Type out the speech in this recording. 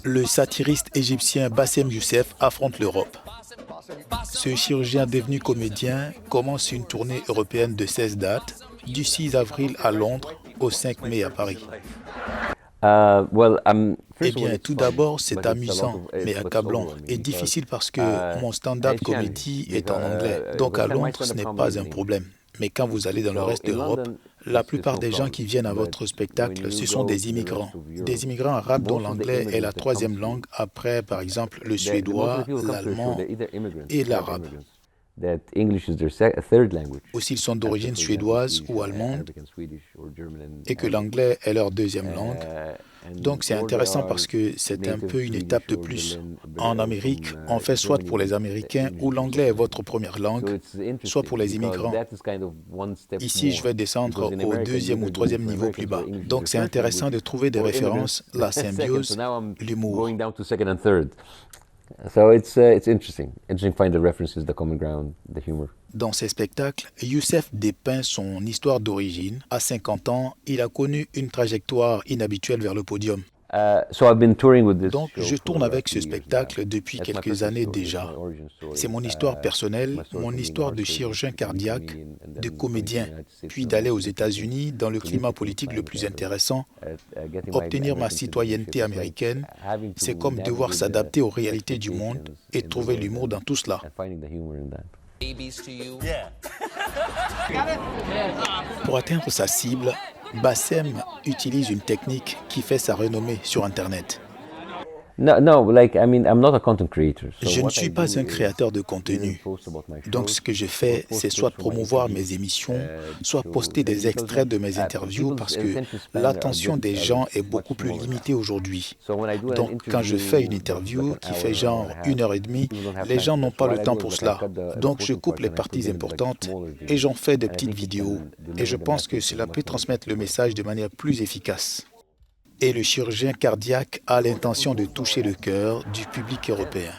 Le satiriste égyptien Bassem Youssef affronte l'Europe. Ce chirurgien devenu comédien commence une tournée européenne de 16 dates, du 6 avril à Londres au 5 mai à Paris. Eh bien, tout d'abord, c'est amusant, mais accablant et difficile parce que mon stand-up comédie est en anglais. Donc à Londres, ce n'est pas un problème. Mais quand vous allez dans le reste d'Europe, la plupart des gens qui viennent à votre spectacle, ce sont des immigrants. Des immigrants arabes dont l'anglais est la troisième langue après, par exemple, le suédois, l'allemand et l'arabe. Ou s'ils sont d'origine suédoise ou allemande et que l'anglais est leur deuxième langue. Donc c'est intéressant parce que c'est un peu une étape de plus. En Amérique, on fait soit pour les Américains où l'anglais est votre première langue, soit pour les immigrants. Ici, je vais descendre au deuxième ou troisième niveau plus bas. Donc c'est intéressant de trouver des références, la symbiose, l'humour. Dans ses spectacles, Youssef dépeint son histoire d'origine. À 50 ans, il a connu une trajectoire inhabituelle vers le podium. Donc, je tourne avec ce spectacle depuis quelques années déjà. C'est mon histoire personnelle, mon histoire de chirurgien cardiaque, de comédien, puis d'aller aux États-Unis dans le climat politique le plus intéressant. Obtenir ma citoyenneté américaine, c'est comme devoir s'adapter aux réalités du monde et trouver l'humour dans tout cela. Pour atteindre sa cible, Bassem utilise une technique qui fait sa renommée sur Internet. Je ne suis pas un créateur de contenu. Donc ce que je fais, c'est soit promouvoir mes émissions, soit poster des extraits de mes interviews parce que l'attention des gens est beaucoup plus limitée aujourd'hui. Donc quand je fais une interview qui fait genre 1 heure et demie, les gens n'ont pas le temps pour cela. Donc je coupe les parties importantes et j'en fais des petites vidéos. Et je pense que cela peut transmettre le message de manière plus efficace. Et le chirurgien cardiaque a l'intention de toucher le cœur du public européen.